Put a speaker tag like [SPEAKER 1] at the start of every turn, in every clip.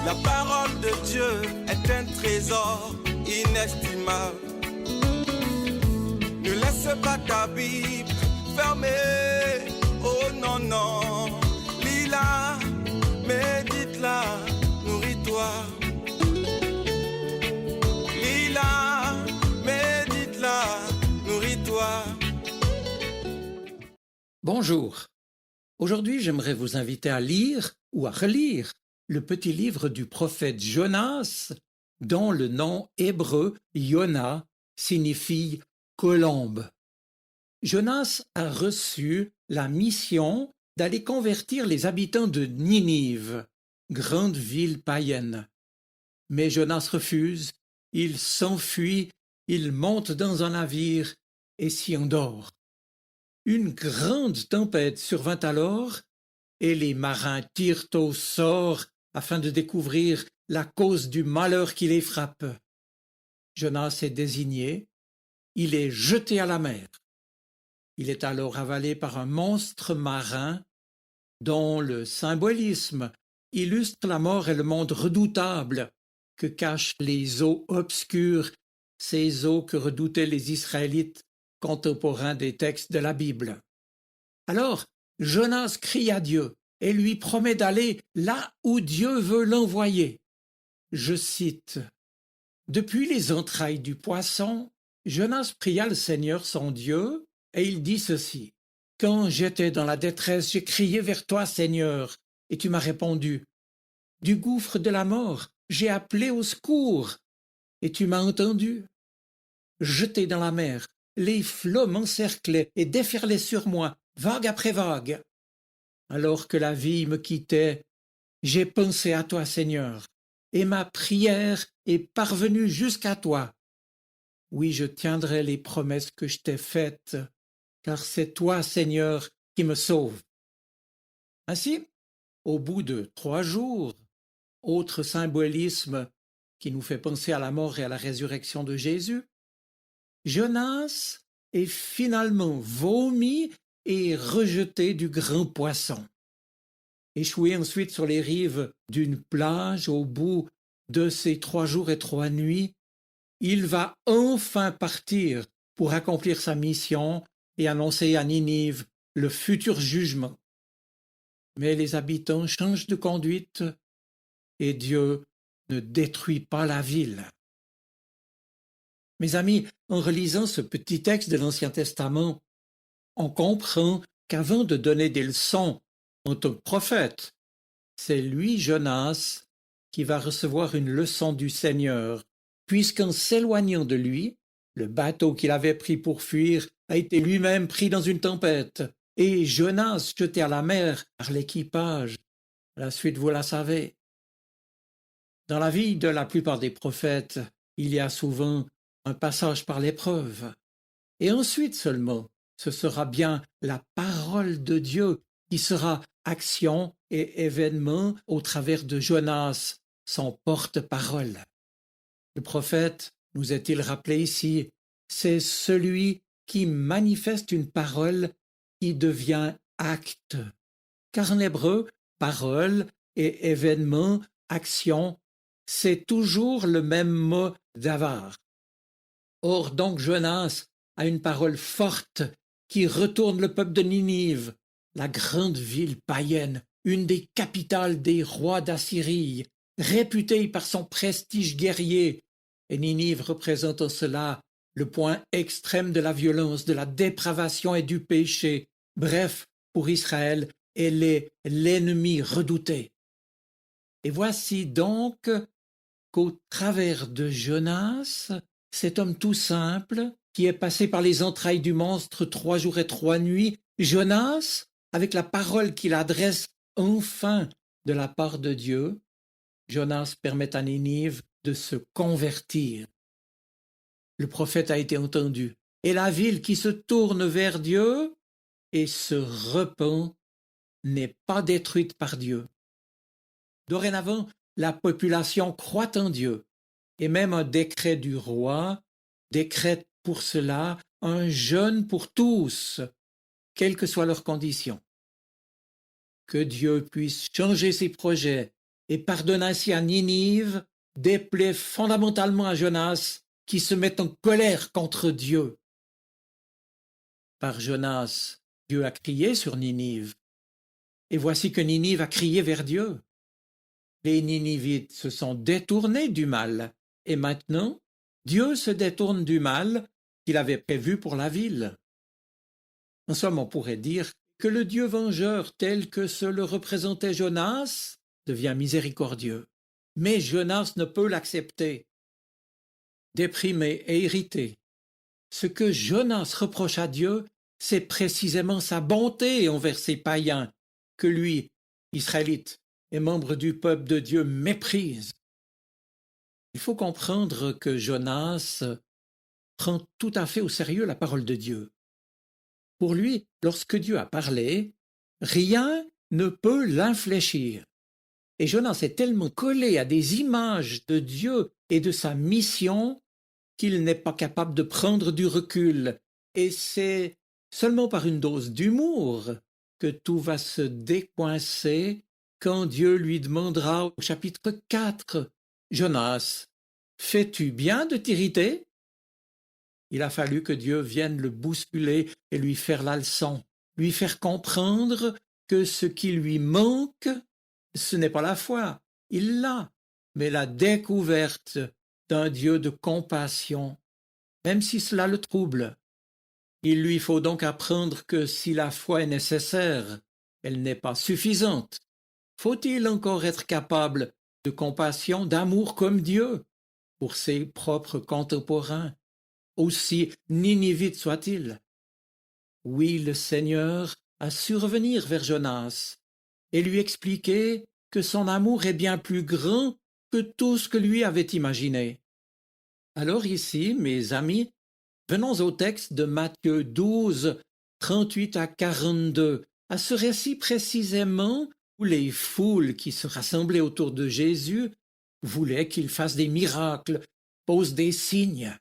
[SPEAKER 1] La parole de Dieu est un trésor inestimable. Ne laisse pas ta Bible fermée. Oh non, non. Lis-la, médite-la, nourris-toi. Lis-la, médite-la, nourris-toi.
[SPEAKER 2] Bonjour. Aujourd'hui, j'aimerais vous inviter à lire ou à relire le petit livre du prophète Jonas, dont le nom hébreu Yona signifie colombe. Jonas a reçu la mission d'aller convertir les habitants de Ninive, grande ville païenne. Mais Jonas refuse, il s'enfuit, il monte dans un navire et s'y endort. Une grande tempête survint alors, et les marins tirent au sort afin de découvrir la cause du malheur qui les frappe. Jonas est désigné, il est jeté à la mer. Il est alors avalé par un monstre marin dont le symbolisme illustre la mort et le monde redoutable que cachent les eaux obscures, ces eaux que redoutaient les Israélites contemporains des textes de la Bible. Alors, Jonas crie à Dieu et lui promet d'aller là où Dieu veut l'envoyer. Je cite: « Depuis les entrailles du poisson, Jonas pria le Seigneur son Dieu, et il dit ceci: « Quand j'étais dans la détresse, j'ai crié vers toi, Seigneur, et tu m'as répondu. Du gouffre de la mort, j'ai appelé au secours, et tu m'as entendu. Jeté dans la mer, les flots m'encerclaient et déferlaient sur moi, vague après vague. Alors que la vie me quittait, j'ai pensé à toi, Seigneur, et ma prière est parvenue jusqu'à toi. Oui, je tiendrai les promesses que je t'ai faites, car c'est toi, Seigneur, qui me sauve. » Ainsi, au bout de 3 jours, autre symbolisme qui nous fait penser à la mort et à la résurrection de Jésus, Jonas est finalement vomi et rejeté du grand poisson. Échoué ensuite sur les rives d'une plage au bout de ces 3 jours et 3 nuits, il va enfin partir pour accomplir sa mission et annoncer à Ninive le futur jugement. Mais les habitants changent de conduite et Dieu ne détruit pas la ville. Mes amis, en relisant ce petit texte de l'Ancien Testament, on comprend qu'avant de donner des leçons en tant que prophète, c'est lui, Jonas, qui va recevoir une leçon du Seigneur, puisqu'en s'éloignant de lui, le bateau qu'il avait pris pour fuir a été lui-même pris dans une tempête, et Jonas jeté à la mer par l'équipage. La suite, vous la savez. Dans la vie de la plupart des prophètes, il y a souvent un passage par l'épreuve. Et ensuite seulement, ce sera bien la parole de Dieu qui sera action et événement au travers de Jonas, son porte-parole. Le prophète, nous est-il rappelé ici, c'est celui qui manifeste une parole qui devient acte. Car en hébreu, parole et événement, action, c'est toujours le même mot davar. Or donc Jonas a une parole forte qui retourne le peuple de Ninive, la grande ville païenne, une des capitales des rois d'Assyrie, réputée par son prestige guerrier, et Ninive représente en cela le point extrême de la violence, de la dépravation et du péché. Bref, pour Israël, elle est l'ennemi redouté. Et voici donc qu'au travers de Jonas, cet homme tout simple, qui est passé par les entrailles du monstre 3 jours et 3 nuits, Jonas, avec la parole qu'il adresse enfin de la part de Dieu, Jonas permet à Ninive de se convertir. Le prophète a été entendu, et la ville qui se tourne vers Dieu et se repent n'est pas détruite par Dieu. Dorénavant, la population croit en Dieu, et même un décret du roi décrète pour cela un jeûne pour tous, quelles que soient leurs conditions. Que Dieu puisse changer ses projets et pardonne ainsi à Ninive, déplaît fondamentalement à Jonas, qui se met en colère contre Dieu. Par Jonas, Dieu a crié sur Ninive, et voici que Ninive a crié vers Dieu. Les Ninivites se sont détournés du mal, et maintenant, Dieu se détourne du mal qu'il avait prévu pour la ville. En somme, on pourrait dire que le Dieu vengeur tel que se le représentait Jonas devient miséricordieux. Mais Jonas ne peut l'accepter. Déprimé et irrité, ce que Jonas reproche à Dieu, c'est précisément sa bonté envers ces païens que lui, Israélite et membre du peuple de Dieu, méprise. Il faut comprendre que Jonas prend tout à fait au sérieux la parole de Dieu. Pour lui, lorsque Dieu a parlé, rien ne peut l'infléchir. Et Jonas est tellement collé à des images de Dieu et de sa mission qu'il n'est pas capable de prendre du recul. Et c'est seulement par une dose d'humour que tout va se décoincer quand Dieu lui demandera au chapitre 4 « Jonas, fais-tu bien de t'irriter ?» Il a fallu que Dieu vienne le bousculer et lui faire la leçon, lui faire comprendre que ce qui lui manque, ce n'est pas la foi, il l'a, mais la découverte d'un Dieu de compassion, même si cela le trouble. Il lui faut donc apprendre que si la foi est nécessaire, elle n'est pas suffisante. Faut-il encore être capable de compassion, d'amour comme Dieu pour ses propres contemporains, aussi ninivites soient-ils? Oui, le Seigneur a su revenir vers Jonas et lui expliquer que son amour est bien plus grand que tout ce que lui avait imaginé. Alors ici, mes amis, venons au texte de Matthieu 12, 38 à 42, à ce récit précisément où les foules qui se rassemblaient autour de Jésus voulaient qu'il fasse des miracles, pose des signes.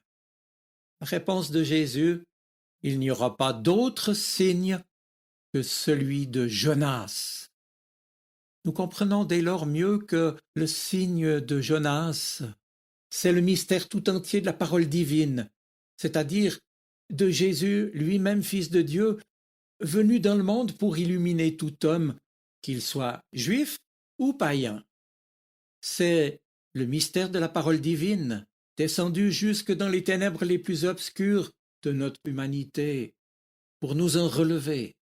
[SPEAKER 2] La réponse de Jésus: il n'y aura pas d'autre signe que celui de Jonas. Nous comprenons dès lors mieux que le signe de Jonas, c'est le mystère tout entier de la parole divine, c'est-à-dire de Jésus lui-même, Fils de Dieu, venu dans le monde pour illuminer tout homme, qu'il soit juif ou païen. C'est le mystère de la parole divine, descendu jusque dans les ténèbres les plus obscures de notre humanité, pour nous en relever.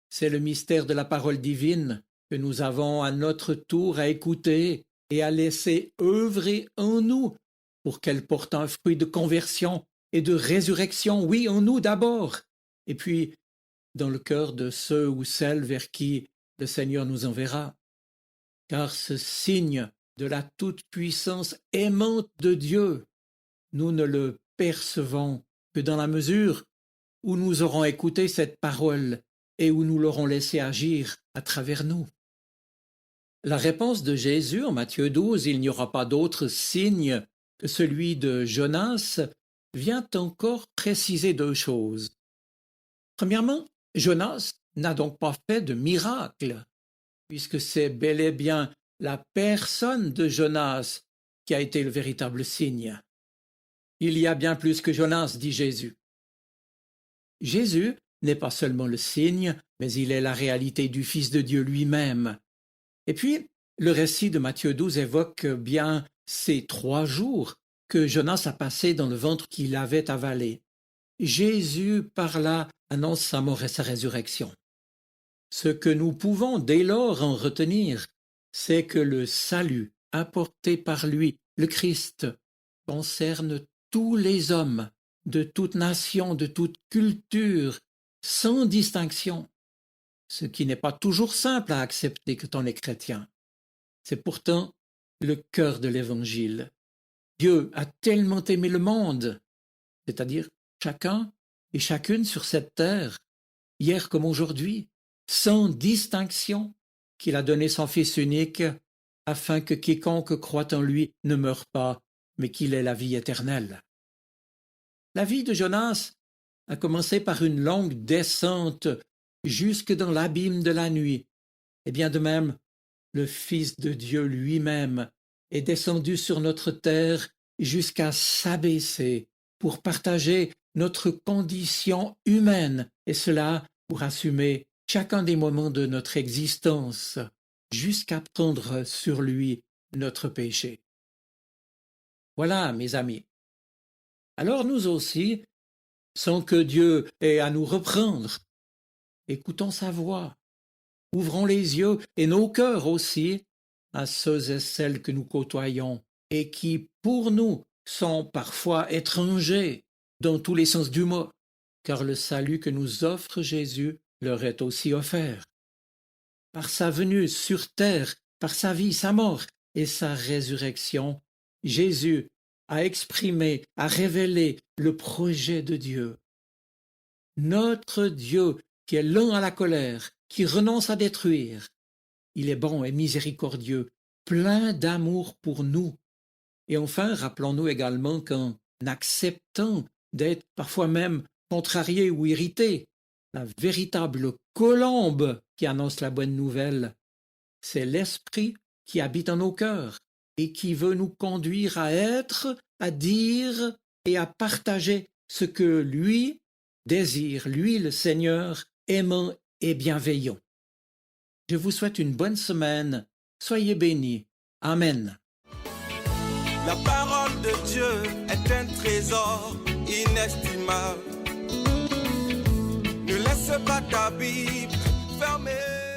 [SPEAKER 2] C'est le mystère de la parole divine que nous avons à notre tour à écouter et à laisser œuvrer en nous pour qu'elle porte un fruit de conversion et de résurrection, oui, en nous d'abord, et puis dans le cœur de ceux ou celles vers qui le Seigneur nous enverra. Car ce signe de la toute-puissance aimante de Dieu, nous ne le percevons que dans la mesure où nous aurons écouté cette parole et où nous l'aurons laissé agir à travers nous. La réponse de Jésus en Matthieu 12, il n'y aura pas d'autre signe que celui de Jonas, vient encore préciser deux choses. Premièrement, Jonas n'a donc pas fait de miracle, puisque c'est bel et bien la personne de Jonas qui a été le véritable signe. Il y a bien plus que Jonas, dit Jésus. Jésus n'est pas seulement le signe, mais il est la réalité du Fils de Dieu lui-même. Et puis, le récit de Matthieu 12 évoque bien ces 3 jours que Jonas a passés dans le ventre qu'il avait avalé. Jésus, par là, annonce sa mort et sa résurrection. Ce que nous pouvons dès lors en retenir, c'est que le salut apporté par lui, le Christ, concerne tous les hommes, de toute nation, de toute culture, sans distinction, ce qui n'est pas toujours simple à accepter quand on est chrétien. C'est pourtant le cœur de l'Évangile. Dieu a tellement aimé le monde, c'est-à-dire chacun et chacune sur cette terre, hier comme aujourd'hui, sans distinction, qu'il a donné son Fils unique, afin que quiconque croit en lui ne meure pas, mais qu'il ait la vie éternelle. La vie de Jonas a commencé par une longue descente jusque dans l'abîme de la nuit, et bien de même, le Fils de Dieu lui-même est descendu sur notre terre jusqu'à s'abaisser pour partager notre condition humaine, et cela pour assumer chacun des moments de notre existence, jusqu'à prendre sur lui notre péché. Voilà, mes amis. Alors nous aussi, sans que Dieu ait à nous reprendre, écoutons sa voix, ouvrons les yeux et nos cœurs aussi à ceux et celles que nous côtoyons et qui, pour nous, sont parfois étrangers dans tous les sens du mot, car le salut que nous offre Jésus leur est aussi offert. Par sa venue sur terre, par sa vie, sa mort et sa résurrection, Jésus a exprimé, a révélé le projet de Dieu. Notre Dieu qui est lent à la colère, qui renonce à détruire. Il est bon et miséricordieux, plein d'amour pour nous. Et enfin, rappelons-nous également qu'en acceptant d'être parfois même contrarié ou irrité, la véritable colombe qui annonce la bonne nouvelle, c'est l'Esprit qui habite en nos cœurs et qui veut nous conduire à être, à dire et à partager ce que lui désire, lui le Seigneur, aimant et bienveillant. Je vous souhaite une bonne semaine. Soyez bénis. Amen.
[SPEAKER 1] La parole de Dieu est un trésor inestimable. Ne laisse pas ta Bible fermée.